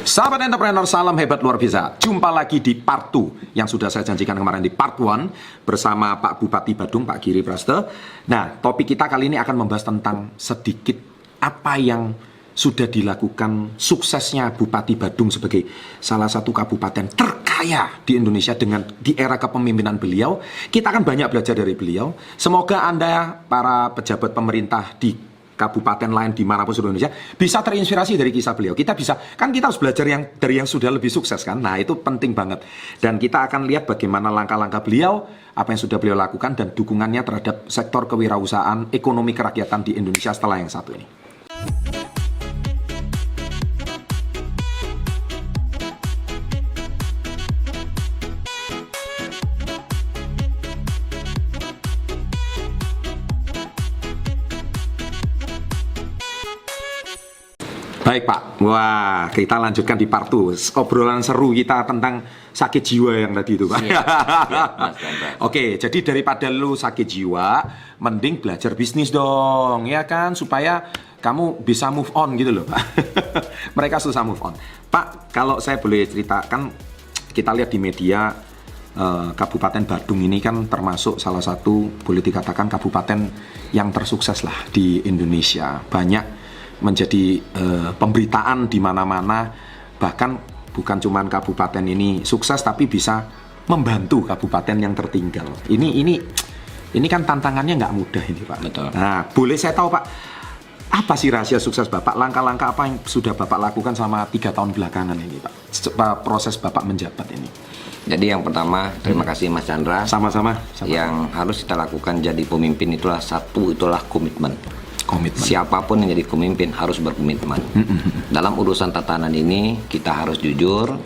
Sahabat entrepreneur, salam hebat luar biasa. Jumpa lagi di part 2 yang sudah saya janjikan kemarin di part 1 bersama Pak Bupati Badung, Pak Giri Prasetyo. Nah, topik kita kali ini akan membahas tentang sedikit apa yang sudah dilakukan suksesnya Bupati Badung sebagai salah satu kabupaten terkaya di Indonesia dengan di era kepemimpinan beliau. Kita akan banyak belajar dari beliau. Semoga Anda, para pejabat pemerintah di kabupaten lain dimanapun seluruh Indonesia bisa terinspirasi dari kisah beliau. Kita harus belajar dari yang sudah lebih sukses kan. Nah, itu penting banget. Dan kita akan lihat bagaimana langkah-langkah beliau, apa yang sudah beliau lakukan dan dukungannya terhadap sektor kewirausahaan, ekonomi kerakyatan di Indonesia setelah yang satu ini. Baik Pak, wah kita lanjutkan di part 2 obrolan seru kita tentang sakit jiwa yang tadi itu Pak. Iya, Mas. Oke, jadi daripada lu sakit jiwa, mending belajar bisnis dong, ya kan, supaya kamu bisa move on gitu loh Pak. Mereka susah move on. Pak, kalau saya boleh ceritakan, kita lihat di media Kabupaten Badung ini kan termasuk salah satu, boleh dikatakan kabupaten yang tersukses lah di Indonesia. Banyak menjadi pemberitaan di mana-mana, bahkan bukan cuma kabupaten ini sukses tapi bisa membantu kabupaten yang tertinggal. Ini kan tantangannya nggak mudah ini Pak. Betul. Nah, boleh saya tahu Pak, apa sih rahasia sukses Bapak? Langkah-langkah apa yang sudah Bapak lakukan selama 3 tahun belakangan ini Pak? Proses Bapak menjabat ini. Jadi yang pertama, terima kasih Mas Chandra. Sama-sama. Yang harus kita lakukan jadi pemimpin itulah komitmen. Siapapun yang jadi pemimpin harus berkomitmen. Dalam urusan tatanan ini kita harus jujur,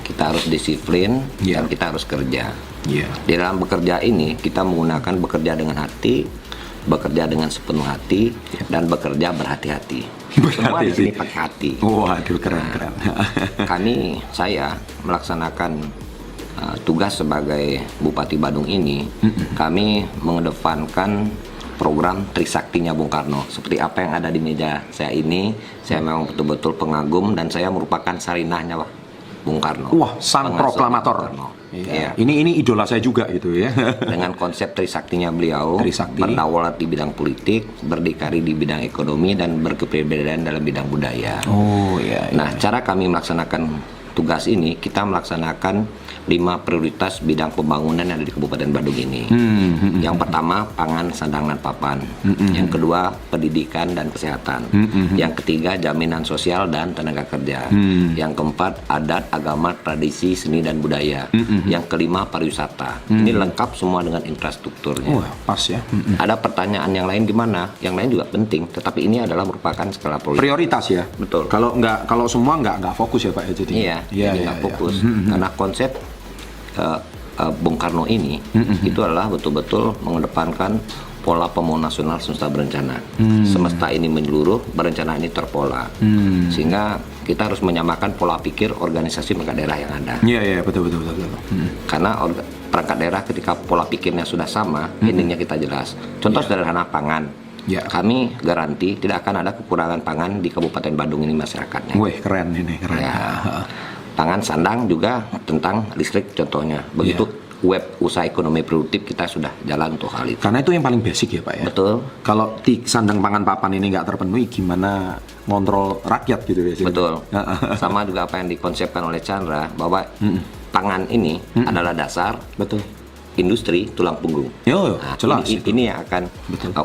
kita harus disiplin, dan kita harus kerja. Di dalam bekerja ini kita menggunakan bekerja dengan hati, bekerja dengan sepenuh hati, dan bekerja berhati-hati. Semua di sini pakai hati. Waduh, keren. Saya melaksanakan tugas sebagai Bupati Badung ini, kami mengedepankan program Trisaktinya Bung Karno. Seperti apa yang ada di meja saya ini, saya memang betul-betul pengagum dan saya merupakan sarinahnya Bung Karno. Wah, sang proklamator. Ya. Ini idola saya juga gitu ya. Dengan konsep Trisaktinya beliau, Trisakti. berdaulat di bidang politik, berdikari di bidang ekonomi, dan berkepribadian dalam bidang budaya. Oh iya. Nah, cara kami melaksanakan tugas ini, kita melaksanakan 5 prioritas bidang pembangunan yang ada di Kabupaten Badung ini. Yang pertama, pangan, sandang, dan papan. Yang kedua, pendidikan dan kesehatan. Yang ketiga, jaminan sosial dan tenaga kerja. Yang keempat, adat, agama, tradisi, seni, dan budaya. Yang kelima, pariwisata. Ini lengkap semua dengan infrastrukturnya. Wah, pas ya. Ada pertanyaan yang lain gimana? Yang lain juga penting, tetapi ini adalah merupakan skala Prioritas ya. Betul. Kalau semua nggak fokus ya Pak ya, jadi. Iya, nggak fokus. Karena konsep Bung Karno ini itu adalah betul-betul mengedepankan pola pembangunan nasional semesta berencana. Semesta ini menyeluruh, berencana ini terpola. Sehingga kita harus menyamakan pola pikir organisasi perangkat daerah yang ada. Iya, betul. Karena perangkat daerah ketika pola pikirnya sudah sama, endingnya kita jelas. Contoh sederhana pangan. Kami garanti tidak akan ada kekurangan pangan di Kabupaten Badung ini masyarakatnya. Wih, keren ini. Ya. Pangan, sandang juga tentang listrik contohnya. Begitu web usaha ekonomi produktif kita sudah jalan untuk hal itu. Karena itu yang paling basic ya Pak ya. Betul. Kalau sandang pangan papan ini nggak terpenuhi, gimana ngontrol rakyat gitu ya? Betul. Sama juga apa yang dikonsepkan oleh Chandra, bahwa pangan ini adalah dasar. Betul. Industri tulang punggung. Nah, jelas. Ini yang akan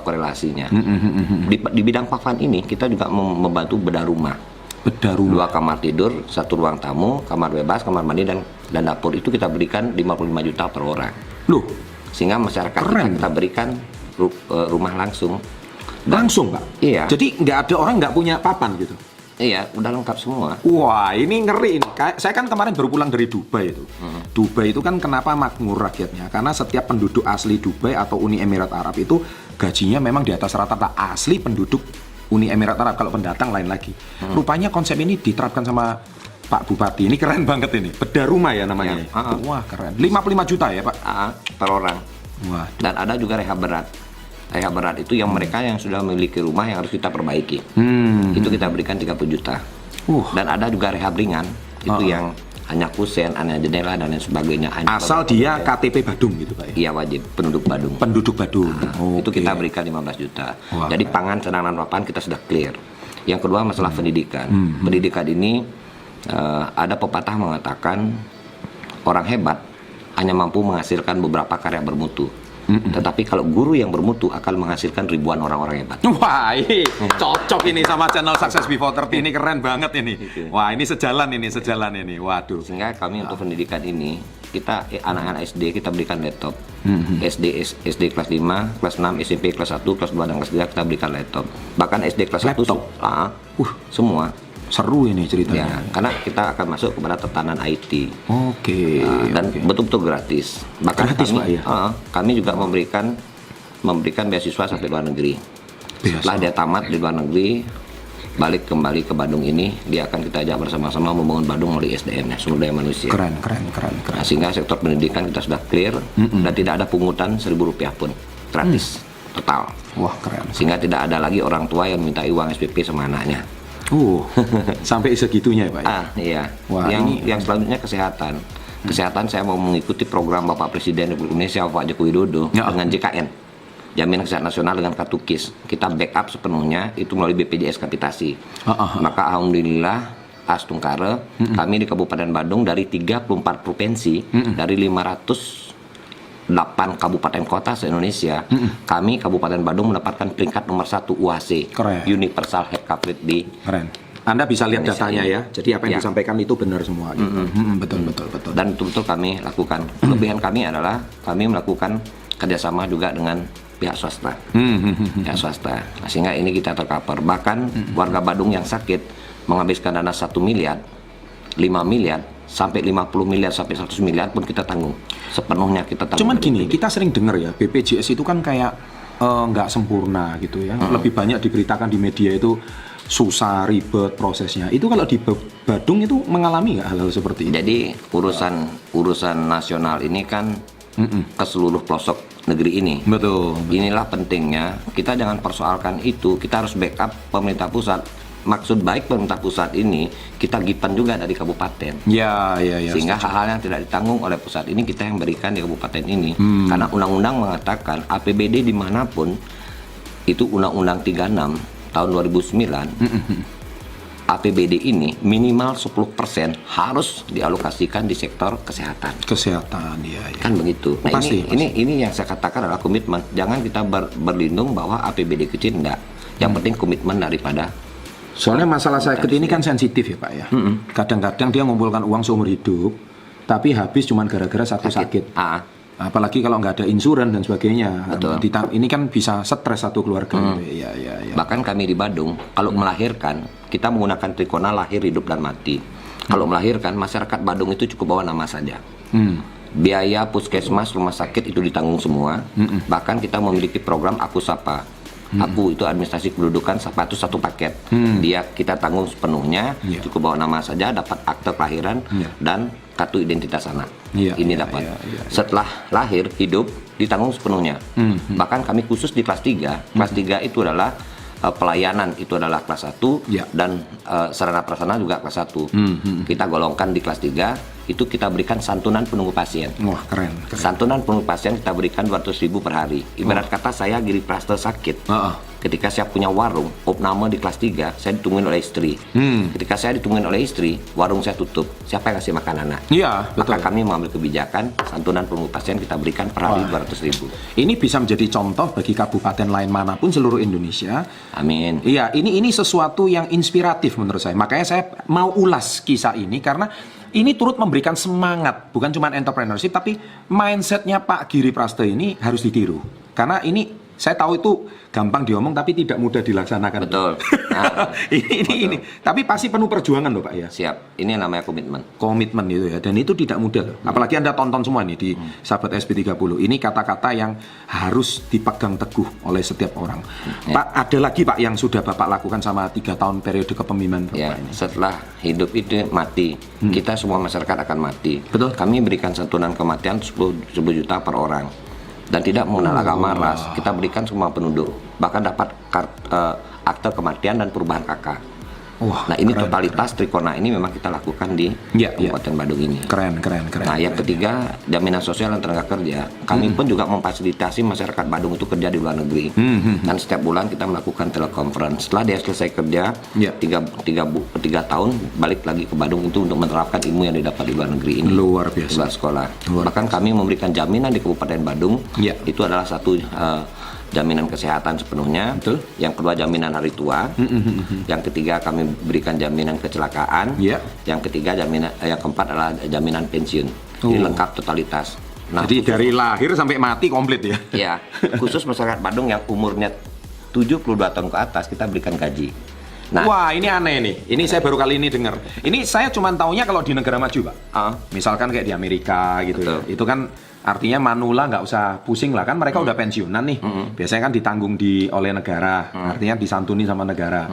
korelasinya. Di bidang papan ini kita juga membantu bedah rumah. 2 kamar tidur, 1 ruang tamu, kamar bebas, kamar mandi, dan dapur itu kita berikan 55 juta per orang. Loh, sehingga masyarakat kita berikan rumah langsung Pak? Iya. Jadi nggak ada orang nggak punya papan gitu? Iya, udah lengkap semua. Wah, ini ngeri ini. Saya kan kemarin baru pulang dari Dubai itu. Dubai itu kan kenapa makmur rakyatnya? Karena setiap penduduk asli Dubai atau Uni Emirat Arab itu gajinya memang di atas rata-rata asli penduduk Uni Emirat Arab. Kalau pendatang lain lagi. Rupanya konsep ini diterapkan sama Pak Bupati. Ini keren banget ini. Bedah rumah ya namanya. Wah, keren. 55 juta ya Pak? Per orang. Wah. Dan ada juga rehab berat. Rehab berat itu yang mereka yang sudah memiliki rumah yang harus kita perbaiki. Itu kita berikan 30 juta. Dan ada juga rehab ringan, itu yang hanya kusen, hanya jendela dan lain sebagainya. Asal dia KTP Badung gitu Pak ya? Iya wajib, penduduk Badung. Penduduk Badung. Itu kita berikan 15 juta. Wah, Jadi pangan, cadangan papan kita sudah clear. Yang kedua masalah pendidikan. Pendidikan ini ada pepatah mengatakan orang hebat hanya mampu menghasilkan beberapa karya bermutu. Tetapi kalau guru yang bermutu akan menghasilkan ribuan orang-orang hebat. Wah, ini cocok ini sama channel Success Before 30, ini keren banget ini. Wah, ini sejalan ini. Waduh. Sehingga kami untuk pendidikan ini, kita anak-anak SD kita berikan laptop. SD kelas 5, kelas 6, SMP kelas 1, kelas 2 dan kelas 3 kita berikan laptop. Bahkan SD kelas 1 semua. Seru ini ceritanya. Ya, karena kita akan masuk kepada tatanan IT. Dan betul-betul gratis. Bahkan gratis, kami, Pak, ya? Kami juga memberikan beasiswa sampai luar negeri. Setelah dia tamat di luar negeri, balik kembali ke Bandung ini, dia akan kita ajak bersama-sama membangun Bandung melalui SDM, sumber daya manusia. Keren. Nah, sehingga sektor pendidikan kita sudah clear dan tidak ada pungutan Rp1.000 pun, gratis total. Wah, keren. Sehingga tidak ada lagi orang tua yang minta uang SPP sama anaknya. Sampai segitunya ya Pak ya? Iya. Wah, yang selanjutnya kesehatan. Kesehatan saya mau mengikuti program Bapak Presiden Republik Indonesia Pak Joko Widodo dengan JKN, Jaminan Kesehatan Nasional dengan kartu KIS. Kita backup sepenuhnya itu melalui BPJS Kapitasi. Maka alhamdulillah Astungkare kami di Kabupaten Bandung dari 34 provinsi dari 508 kabupaten kota se-Indonesia, kami Kabupaten Bandung mendapatkan peringkat nomor 1 UHC, Universal Health Coverage di Keren. Anda bisa lihat datanya ya. Jadi apa yang disampaikan itu benar semua. Betul. Dan betul-betul kami lakukan. Kelebihan kami adalah kami melakukan kerjasama juga dengan pihak swasta. Pihak swasta. Nah, sehingga ini kita tercover. Bahkan warga Bandung yang sakit menghabiskan dana 1 miliar, 5 miliar, sampai 50 miliar sampai 100 miliar pun kita tanggung. Sepenuhnya kita tanggung. Cuman gini, kita sering dengar ya, BPJS itu kan kayak nggak sempurna gitu ya. Lebih banyak diberitakan di media itu susah, ribet prosesnya. Itu kalau di Badung itu mengalami nggak hal-hal seperti ini? Jadi urusan nasional ini kan ke seluruh pelosok negeri ini. Betul. Inilah pentingnya kita jangan persoalkan itu. Kita harus backup pemerintah pusat. Maksud baik pemerintah pusat ini kita gipan juga dari kabupaten. Ya. Sehingga hal-hal yang tidak ditanggung oleh pusat ini kita yang berikan di kabupaten ini. Karena undang-undang mengatakan APBD dimanapun itu Undang-Undang 36 tahun 2009. APBD ini minimal 10% harus dialokasikan di sektor kesehatan. Kesehatan, ya. Kan begitu. Nah, pasti. Ini yang saya katakan adalah komitmen. Jangan kita berlindung bahwa APBD kecil enggak. Yang penting komitmen daripada. Soalnya masalah sakit ini kan sensitif ya Pak ya. Kadang-kadang dia ngumpulkan uang seumur hidup, tapi habis cuma gara-gara satu sakit. Apalagi kalau nggak ada insuran dan sebagainya. Betul. Ini kan bisa stres satu keluarga. Gitu. Ya. Bahkan kami di Badung, kalau melahirkan, kita menggunakan trikona lahir, hidup, dan mati. Kalau melahirkan, masyarakat Badung itu cukup bawa nama saja. Biaya puskesmas, rumah sakit itu ditanggung semua. Bahkan kita memiliki program Aku Sapa. Aku itu administrasi kependudukan, Sapa itu satu paket. Dia kita tanggung sepenuhnya, cukup bawa nama saja, dapat akte kelahiran dan kartu identitas anak. Ini dapat. Setelah lahir, hidup ditanggung sepenuhnya. Bahkan kami khusus di kelas 3. Kelas 3 itu adalah pelayanan itu adalah kelas 1 dan sarana prasarana juga kelas 1. Kita golongkan di kelas 3 itu kita berikan santunan penunggu pasien. Wah, keren. Santunan penunggu pasien kita berikan 200.000 per hari. Ibarat kata saya Giri Praste sakit. Ketika saya punya warung, opname di kelas 3, saya ditungguin oleh istri. Ketika saya ditungguin oleh istri, warung saya tutup. Siapa yang kasih makan anak? Iya, betul. Maka kami mengambil kebijakan, santunan penunggu pasien kita berikan per hari 200.000. Ini bisa menjadi contoh bagi kabupaten lain manapun seluruh Indonesia. Amin. Iya, ini sesuatu yang inspiratif menurut saya. Makanya saya mau ulas kisah ini karena ini turut memberikan semangat, bukan cuma entrepreneurship, tapi mindsetnya Pak Giri Praste ini harus ditiru. Karena ini saya tahu itu gampang diomong, tapi tidak mudah dilaksanakan. Betul. Nah, ini. Tapi pasti penuh perjuangan loh Pak ya. Siap. Ini yang namanya komitmen. Komitmen itu ya, dan itu tidak mudah loh. Apalagi Anda tonton semua nih di Sahabat SP30. Ini kata-kata yang harus dipegang teguh oleh setiap orang. Pak, ada lagi Pak yang sudah Bapak lakukan sama 3 tahun periode kepemimpinan Bapak ini. Setelah hidup itu mati, kita semua masyarakat akan mati. Betul. Kami berikan santunan kematian 10 juta per orang. Dan tidak mengenal agama ras, kita berikan semua penduduk. Bahkan dapat akte kematian dan perubahan KK. Wah, Nah ini keren, totalitas Trikona ini memang kita lakukan di Iya, iya. Kabupaten Badung ini. Keren. Nah, yang ketiga, jaminan sosial dan tenaga kerja. Kami pun juga memfasilitasi masyarakat Badung itu kerja di luar negeri. Dan setiap bulan kita melakukan telekonferensi. Setelah dia selesai kerja, Ya. 3 tahun, balik lagi ke Badung itu untuk menerapkan ilmu yang didapat di luar negeri ini. Luar Di biasa. luar sekolah. Bahkan kami memberikan jaminan di Kabupaten Badung. Ya. Itu adalah satu jaminan kesehatan sepenuhnya. Betul. Yang kedua jaminan hari tua. Yang ketiga kami berikan jaminan kecelakaan. Ya. Yang ketiga yang keempat adalah jaminan pensiun. Jadi lengkap totalitas. Nah, Jadi dari lahir sampai mati komplit ya. ya, khusus masyarakat Badung yang umurnya 72 tahun ke atas kita berikan gaji. Nah, Wah, ini aneh nih. Ini saya baru kali ini dengar. Ini saya cuma taunya kalau di negara maju, Pak. Misalkan kayak di Amerika gitu ya. Betul. Itu kan artinya manula nggak usah pusing lah kan mereka udah pensiunan nih. Biasanya kan ditanggung oleh negara. Artinya disantuni sama negara.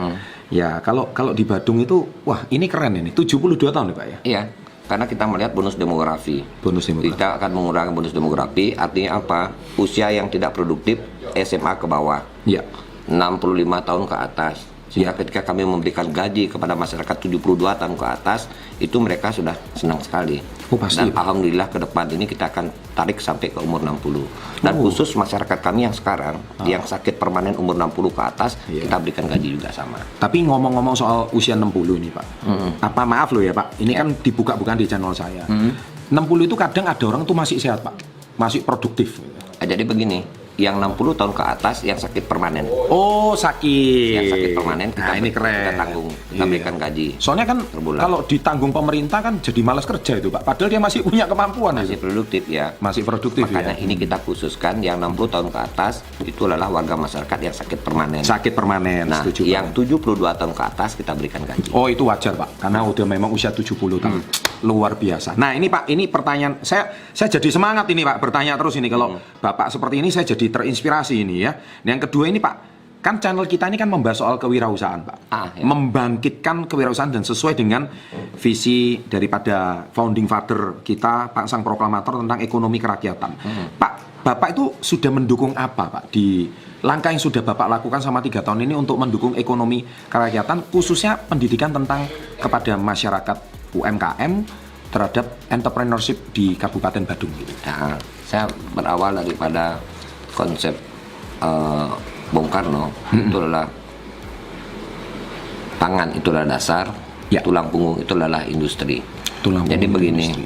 Ya, kalau di Badung itu wah, ini keren ini. 72 tahun nih, Pak ya. iya, karena kita melihat bonus demografi. Bonus demografi. Kita akan mengurangi bonus demografi, artinya apa? Usia yang tidak produktif SMA ke bawah. Iya. 65 tahun ke atas. Sehingga ketika kami memberikan gaji kepada masyarakat 72 tahun ke atas, itu mereka sudah senang sekali. Oh, pasti. Dan alhamdulillah ke depan ini kita akan tarik sampai ke umur 60. Dan khusus masyarakat kami yang sekarang, yang sakit permanen umur 60 ke atas, kita berikan gaji juga sama. Tapi ngomong-ngomong soal usia 60 ini, Pak. Apa maaf loh ya, Pak. Ini kan dibuka bukan di channel saya. 60 itu kadang ada orang tuh masih sehat, Pak. Masih produktif. Jadi begini, yang 60 tahun ke atas yang sakit permanen. Oh, sakit. Yang sakit permanen kita, Nah, ini keren. kita tanggung, kita Iya. berikan gaji. Soalnya kan Per bulan. kalau ditanggung pemerintah kan jadi malas kerja itu, Pak. Padahal dia masih punya kemampuan Masih itu. produktif ya. Masih produktif Makanya ya. ini kita khususkan yang 60 tahun ke atas itu adalah warga masyarakat yang sakit permanen. Sakit permanen, Nah, setuju. yang Pak. 72 tahun ke atas kita berikan gaji. Oh, itu wajar, Pak. Karena udah memang usia 70 tahun. Luar biasa. Nah, ini Pak, ini pertanyaan saya jadi semangat ini, Pak, bertanya terus ini kalau Bapak seperti ini saya jadi terinspirasi ini ya. Nah, yang kedua ini, Pak, kan channel kita ini kan membahas soal kewirausahaan, Pak. Ya. Membangkitkan kewirausahaan dan sesuai dengan visi daripada founding father kita, Pak Sang Proklamator tentang ekonomi kerakyatan. Pak, Bapak itu sudah mendukung apa, Pak, di langkah yang sudah Bapak lakukan sama 3 tahun ini untuk mendukung ekonomi kerakyatan, khususnya pendidikan tentang kepada masyarakat UMKM terhadap entrepreneurship di Kabupaten Badung gitu. Nah, saya berawal daripada konsep Bung Karno, itu adalah pangan itu adalah dasar, Ya. tulang punggung itu adalah industri. Tulang Jadi punggung begini, industri.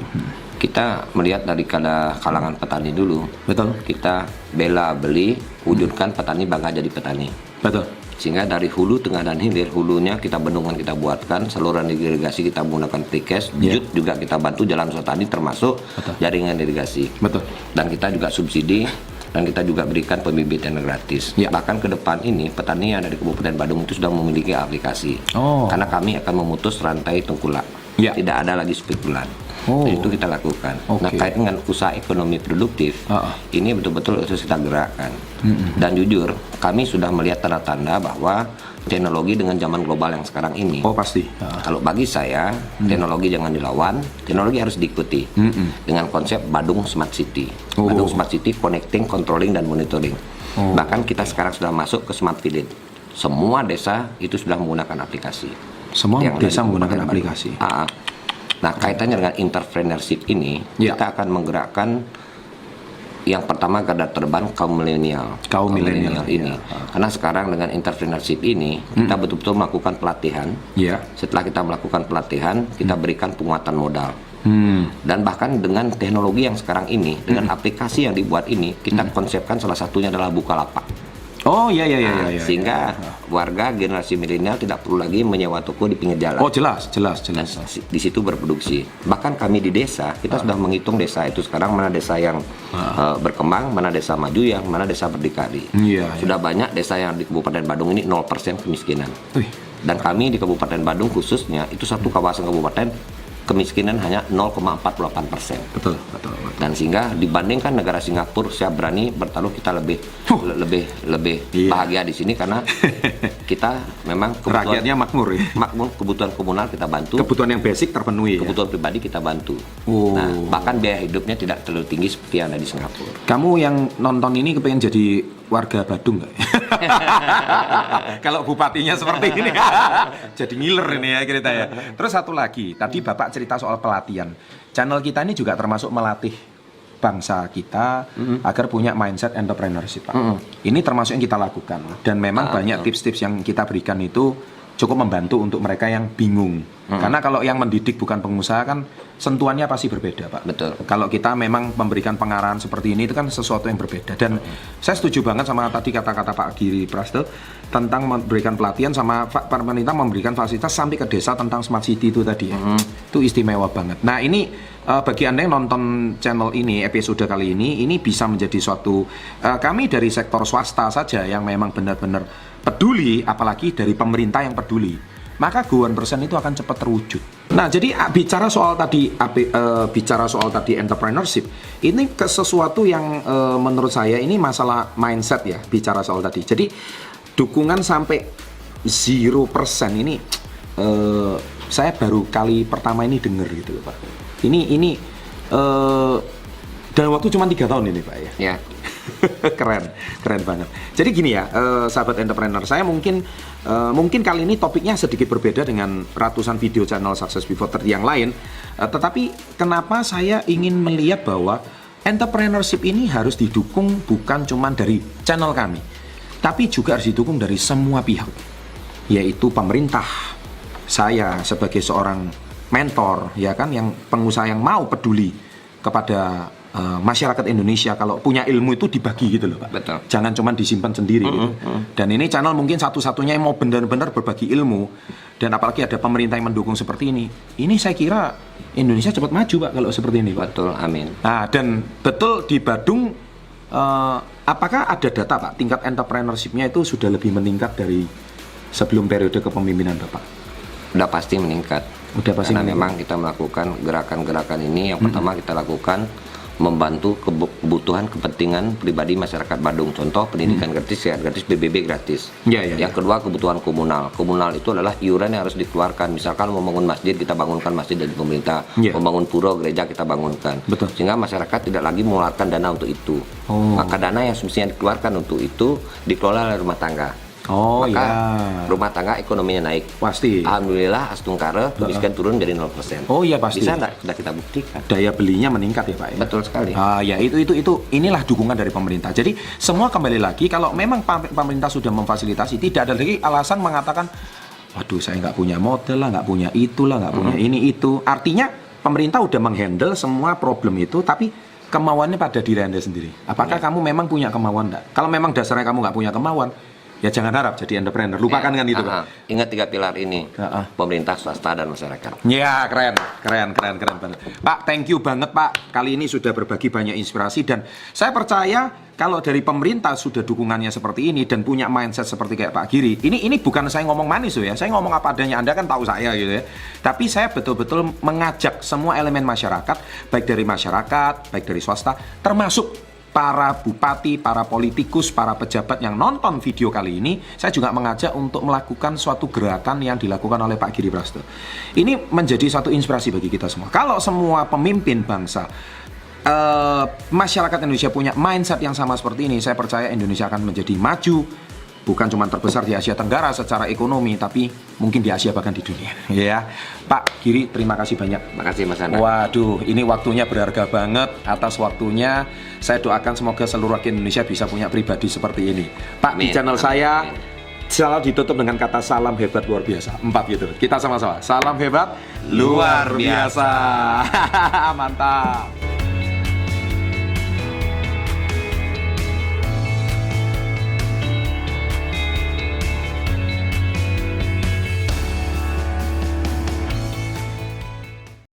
kita melihat dari kalangan petani dulu, Betul. kita bela beli, wujudkan petani bangga jadi petani. Betul. Sehingga dari hulu, tengah, dan hilir, hulunya kita bendungan kita buatkan, saluran irigasi kita menggunakan precast, jut juga kita bantu jalan usaha tani termasuk jaringan irigasi. Betul. Dan kita juga subsidi dan kita juga berikan pembibitan gratis. Ya. Bahkan ke depan ini petani yang ada di Kabupaten Badung itu sudah memiliki aplikasi. Oh. Karena kami akan memutus rantai tengkulak. Ya. Tidak ada lagi spekulan. Oh. Itu kita lakukan. Oke. Nah, kait dengan usaha ekonomi produktif, ini betul-betul harus kita gerakkan. Dan jujur, kami sudah melihat tanda-tanda bahwa teknologi dengan zaman global yang sekarang ini, Oh, pasti. kalau bagi saya, teknologi jangan dilawan, teknologi harus diikuti dengan konsep Badung Smart City. Oh. Badung Smart City connecting, controlling, dan monitoring. Bahkan kita sekarang sudah masuk ke Smart Village. Semua desa itu sudah menggunakan aplikasi. Semua Yang ada desa di menggunakan Kabupaten aplikasi. Badung. Nah, kaitannya dengan entrepreneurship ini, Ya. kita akan menggerakkan yang pertama garda terbang kaum milenial. Kaum milenial, ini. Karena sekarang dengan entrepreneurship ini, kita betul-betul melakukan pelatihan. Ya. Setelah kita melakukan pelatihan, kita berikan penguatan modal. Dan bahkan dengan teknologi yang sekarang ini, dengan aplikasi yang dibuat ini, kita konsepkan salah satunya adalah Bukalapak. Oh, iya. Nah, sehingga warga generasi milenial tidak perlu lagi menyewa toko di pinggir jalan. Oh, jelas. Di situ berproduksi. Bahkan kami di desa, kita sudah menghitung desa itu sekarang mana desa yang berkembang, mana desa maju, yang mana desa berdikari. Iya. Sudah banyak desa yang di Kabupaten Badung ini 0% kemiskinan. Wih. Dan kami di Kabupaten Badung khususnya, itu satu kawasan kabupaten, kemiskinan hanya 0,48%. Betul. Dan sehingga dibandingkan negara Singapura, saya berani bertaruh kita lebih Iya. bahagia di sini karena kita memang Rakyatnya makmur ya. makmur, kebutuhan komunal kita bantu, Kebutuhan yang basic terpenuhi. Ya? kebutuhan pribadi kita bantu. Oh. Nah, bahkan biaya hidupnya tidak terlalu tinggi seperti yang ada di Singapura. Kamu yang nonton ini kepengen jadi warga Badung nggak? Kalau bupatinya seperti ini, jadi ngiler ini ya kita ya. Terus satu lagi, tadi Bapak cerita soal pelatihan. Channel kita ini juga termasuk melatih bangsa kita agar punya mindset entrepreneurship, Pak. Ini termasuk yang kita lakukan. Dan memang banyak tips-tips yang kita berikan itu cukup membantu untuk mereka yang bingung. Karena kalau yang mendidik bukan pengusaha kan sentuhannya pasti berbeda, Pak. Betul. Kalau kita memang memberikan pengarahan seperti ini itu kan sesuatu yang berbeda. Dan saya setuju banget sama tadi kata-kata Pak Giri Prasto tentang memberikan pelatihan sama pemerintah memberikan fasilitas sampai ke desa tentang smart city itu tadi ya. Itu istimewa banget. Nah, ini bagi Anda yang nonton channel ini, episode kali ini bisa menjadi suatu kami dari sektor swasta saja yang memang benar-benar peduli, apalagi dari pemerintah yang peduli, maka Go 1% itu akan cepat terwujud. Nah, jadi bicara soal tadi entrepreneurship, ini sesuatu yang menurut saya ini masalah mindset ya, bicara soal tadi. Jadi dukungan sampai 0% ini saya baru kali pertama ini dengar gitu loh, Pak. Ini dalam waktu cuma 3 tahun ini, Pak ya. Ya. keren banget. Jadi gini ya, sahabat entrepreneur, saya mungkin kali ini topiknya sedikit berbeda dengan ratusan video channel Success Before 30 yang lain. Tetapi kenapa saya ingin melihat bahwa entrepreneurship ini harus didukung bukan cuma dari channel kami, tapi juga harus didukung dari semua pihak, yaitu pemerintah. Saya sebagai seorang mentor, ya kan, yang pengusaha yang mau peduli kepada masyarakat Indonesia, kalau punya ilmu itu dibagi gitu loh, Pak. Betul. Jangan cuma disimpan sendiri gitu. Dan ini channel mungkin satu-satunya yang mau benar-benar berbagi ilmu, dan apalagi ada pemerintah yang mendukung seperti ini. Ini saya kira Indonesia cepat maju, Pak, kalau seperti ini, Pak. Betul, amin. Nah, dan betul di Badung, apakah ada data, Pak, tingkat entrepreneurship-nya itu sudah lebih meningkat dari sebelum periode kepemimpinan Bapak? Udah pasti meningkat. Udah pasti Karena meningkat. memang kita melakukan gerakan-gerakan ini. Yang pertama kita lakukan membantu kebutuhan kepentingan pribadi masyarakat Badung. Contoh pendidikan gratis, sehat gratis, BBB gratis. Ya. Yang kedua kebutuhan komunal. Komunal itu adalah iuran yang harus dikeluarkan. Misalkan membangun masjid, kita bangunkan masjid dari pemerintah. Ya. Membangun pura, gereja, kita bangunkan. Betul. Sehingga masyarakat tidak lagi mengeluarkan dana untuk itu. Maka dana yang semestinya dikeluarkan untuk itu dikelola oleh rumah tangga. Maka rumah tangga ekonominya naik. Pasti. Alhamdulillah Astungkara miskin turun jadi 0%. Oh iya, pasti. Bisa enggak? Sudah kita buktikan. Daya belinya meningkat ya, Pak ya? Betul sekali. Ya itu inilah dukungan dari pemerintah. Jadi semua kembali lagi, kalau memang pemerintah sudah memfasilitasi, tidak ada lagi alasan mengatakan, waduh saya nggak punya model lah, nggak punya itulah, nggak punya ini itu. Artinya pemerintah udah menghandle semua problem itu, tapi kemauannya pada diri Anda sendiri. Apakah kamu memang punya kemauan enggak? Kalau memang dasarnya kamu nggak punya kemauan, ya jangan harap jadi entrepreneur. Lupakan kan gitu, Pak. Ingat 3 pilar ini. Pemerintah, swasta, dan masyarakat. Ya, keren banget. Pak, thank you banget, Pak. Kali ini sudah berbagi banyak inspirasi, dan saya percaya kalau dari pemerintah sudah dukungannya seperti ini dan punya mindset seperti kayak Pak Giri. Ini bukan saya ngomong manis loh ya. Saya ngomong apa adanya. Anda kan tahu saya gitu ya. Tapi saya betul-betul mengajak semua elemen masyarakat, baik dari masyarakat, baik dari swasta, termasuk para bupati, para politikus, para pejabat yang nonton video kali ini. Saya juga mengajak untuk melakukan suatu gerakan yang dilakukan oleh Pak Giri Prasto. Ini menjadi satu inspirasi bagi kita semua. Kalau semua pemimpin bangsa, masyarakat Indonesia punya mindset yang sama seperti ini, saya percaya Indonesia akan menjadi maju. Bukan cuma terbesar di Asia Tenggara secara ekonomi, tapi mungkin di Asia bahkan di dunia. Ya, Pak Giri, terima kasih banyak. Makasih Mas Anda. Waduh, ini waktunya berharga banget. Atas waktunya, saya doakan semoga seluruh rakyat Indonesia bisa punya pribadi seperti ini. Pak, di channel saya selalu ditutup dengan kata salam hebat luar biasa. 4 gitu. Kita sama-sama. Salam hebat luar biasa. Mantap.